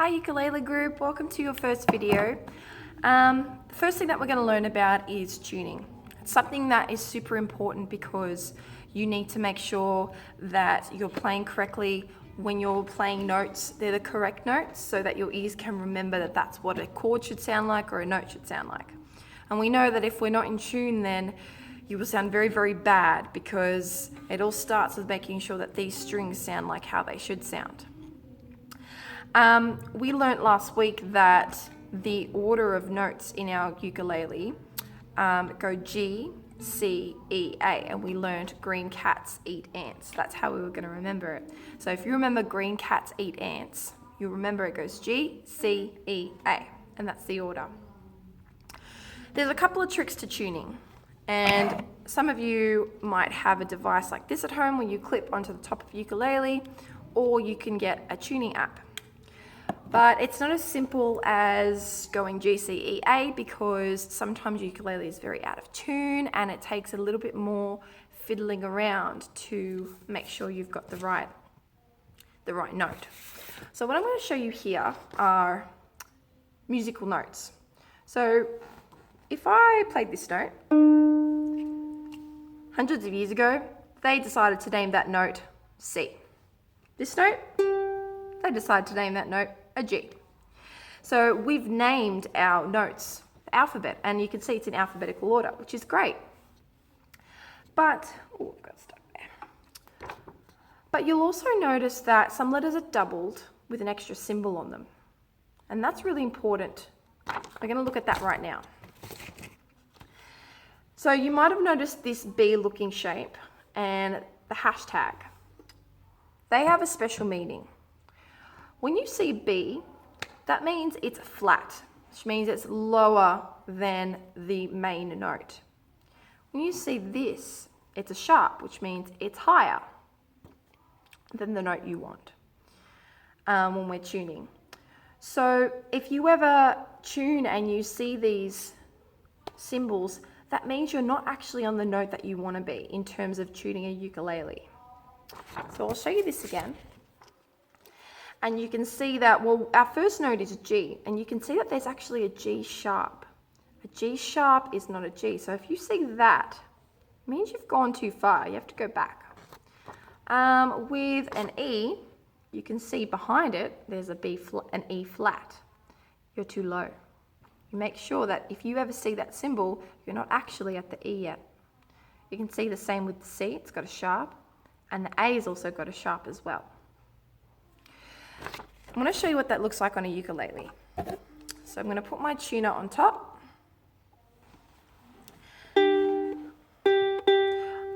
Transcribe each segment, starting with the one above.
Hi ukulele group, welcome to your first video. The first thing that we're going to learn about is tuning. It's something that is super important because you need to make sure that you're playing correctly. When you're playing notes, they're the correct notes so that your ears can remember that that's what a chord should sound like or a note should sound like. And we know that if we're not in tune, then you will sound very, very bad because it all starts with making sure that these strings sound like how they should sound. We learnt last week that the order of notes in our ukulele go G, C, E, A, and we learned green cats eat ants. That's how we were going to remember it. So if you remember green cats eat ants, you'll remember it goes G, C, E, A, and that's the order. There's a couple of tricks to tuning, and some of you might have a device like this at home where you clip onto the top of ukulele, or you can get a tuning app. But it's not as simple as going G, C, E, A because sometimes ukulele is very out of tune and it takes a little bit more fiddling around to make sure you've got the right note. So what I'm going to show you here are musical notes. So if I played this note, hundreds of years ago, they decided to name that note C. This note, they decided to name that note a G. So we've named our notes the alphabet, and you can see it's in alphabetical order, which is great. But, got stuck there. But you'll also notice that some letters are doubled with an extra symbol on them. And that's really important. We're going to look at that right now. So you might have noticed this B-looking shape and the hashtag. They have a special meaning. When you see B, that means it's flat, which means it's lower than the main note. When you see this, it's a sharp, which means it's higher than the note you want when we're tuning. So if you ever tune and you see these symbols, that means you're not actually on the note that you want to be in terms of tuning a ukulele. So I'll show you this again. And you can see that, well, our first note is a G, and you can see that there's actually a G sharp. A G sharp is not a G. So if you see that, it means you've gone too far. You have to go back. With an E, you can see behind it, there's an E flat. You're too low. You make sure that if you ever see that symbol, you're not actually at the E yet. You can see the same with the C, it's got a sharp, and the A has also got a sharp as well. I'm going to show you what that looks like on a ukulele. So I'm going to put my tuner on top.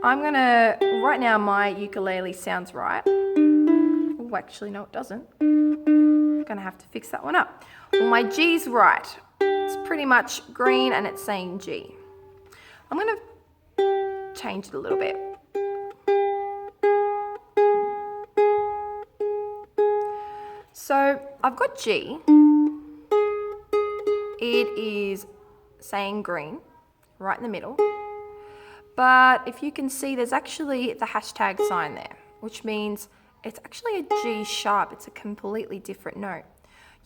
Right now my ukulele sounds right. Oh, actually no it doesn't. I'm going to have to fix that one up. Well, my G's right. It's pretty much green and it's saying G. I'm going to change it a little bit. So I've got G, it is saying green, right in the middle, but if you can see there's actually the hashtag sign there, which means it's actually a G sharp, it's a completely different note.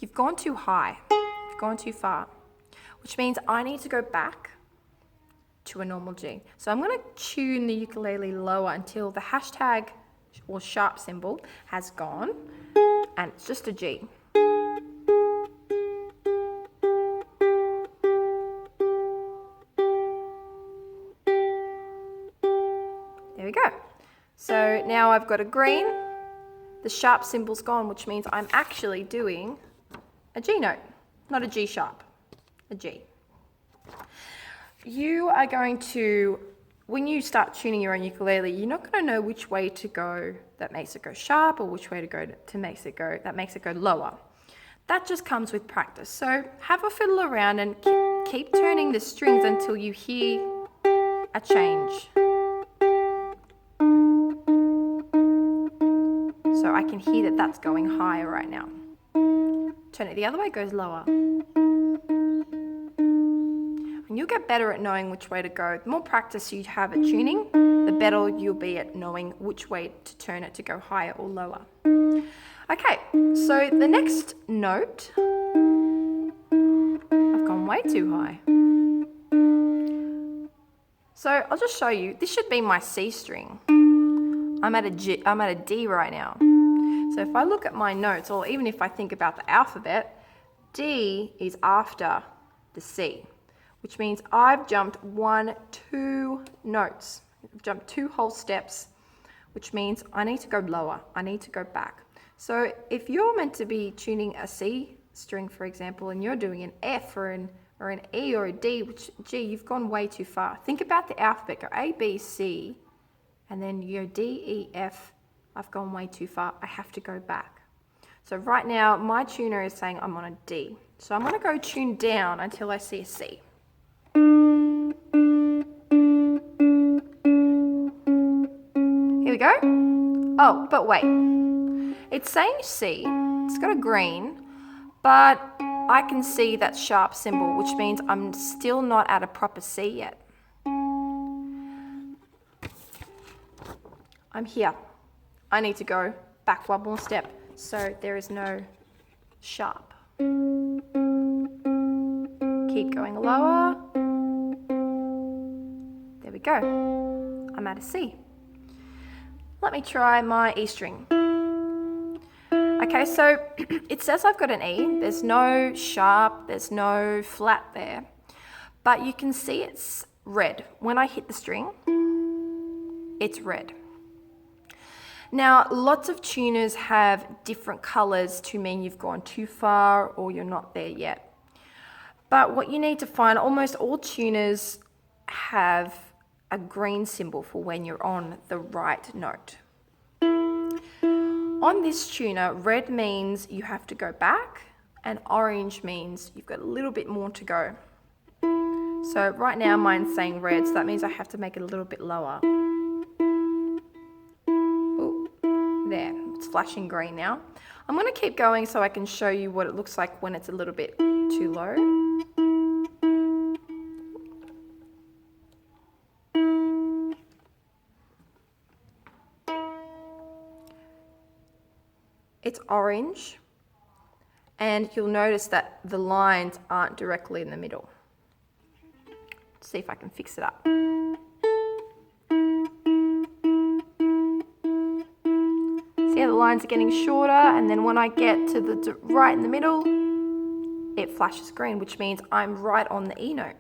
You've gone too high, you've gone too far, which means I need to go back to a normal G. So I'm going to tune the ukulele lower until the hashtag or sharp symbol has gone. And it's just a G. There we go. So now I've got a green, the sharp symbol's gone, which means I'm actually doing a G note, not a G sharp, a G. You are going to, when you start tuning your own ukulele, you're not going to know which way to go that makes it go sharp or which way to go that makes it go lower. That just comes with practice. So have a fiddle around and keep turning the strings until you hear a change. So I can hear that that's going higher right now. Turn it the other way, it goes lower. And you'll get better at knowing which way to go. The more practice you have at tuning, the better you'll be at knowing which way to turn it to go higher or lower. Okay, so the next note, I've gone way too high. So I'll just show you, this should be my C string. I'm at a D right now. So if I look at my notes, or even if I think about the alphabet, D is after the C, which means I've jumped 2 notes. I've jumped 2 whole steps, which means I need to go lower. I need to go back. So if you're meant to be tuning a C string, for example, and you're doing an F or an E or a D, which, gee, you've gone way too far. Think about the alphabet, go A, B, C, and then you go D, E, F. I've gone way too far. I have to go back. So right now, my tuner is saying I'm on a D. So I'm going to go tune down until I see a C. Here we go. Oh, but wait. It's saying C. It's got a green, but I can see that sharp symbol, which means I'm still not at a proper C yet. I'm here. I need to go back 1 more step, so there is no sharp. Keep going lower. There we go. I'm at a C. Let me try my E string. Okay, so it says I've got an E. There's no sharp, there's no flat there, but you can see it's red. When I hit the string, it's red. Now, lots of tuners have different colors to mean you've gone too far or you're not there yet. But what you need to find, almost all tuners have a green symbol for when you're on the right note. On this tuner, red means you have to go back and orange means you've got a little bit more to go. So right now mine's saying red, so that means I have to make it a little bit lower. There, it's flashing green now. I'm going to keep going so I can show you what it looks like when it's a little bit too low. It's orange, and you'll notice that the lines aren't directly in the middle. Let's see if I can fix it up. See how the lines are getting shorter, and then when I get to the right in the middle, it flashes green, which means I'm right on the E note.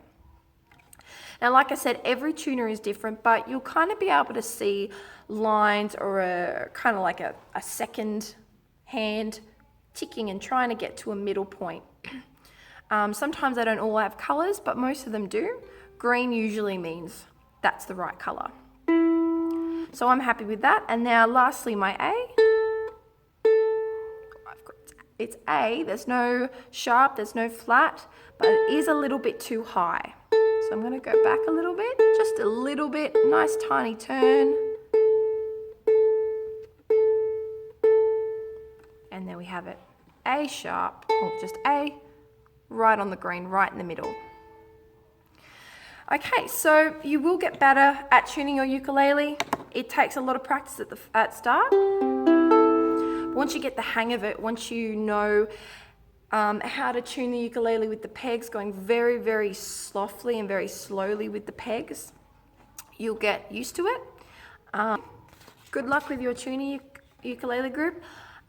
Now, like I said, every tuner is different, but you'll kind of be able to see lines or a kind of like a second hand ticking and trying to get to a middle point. Sometimes they don't all have colors, but most of them do. Green usually means that's the right color. So I'm happy with that. And now lastly, my A. It's A, there's no sharp, there's no flat, but it is a little bit too high. So I'm going to go back a little bit, just a little bit, nice tiny turn. And there we have it. A sharp, or just A, right on the green, right in the middle. Okay, so you will get better at tuning your ukulele. It takes a lot of practice at start. Once you get the hang of it, once you know how to tune the ukulele with the pegs, going very, very softly and very slowly with the pegs, you'll get used to it. Good luck with your tuning ukulele group.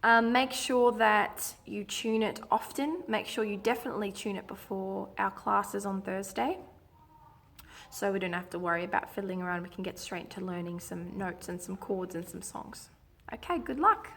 Make sure that you tune it often. Make sure you definitely tune it before our classes on Thursday, so we don't have to worry about fiddling around. We can get straight to learning some notes and some chords and some songs. Okay, good luck.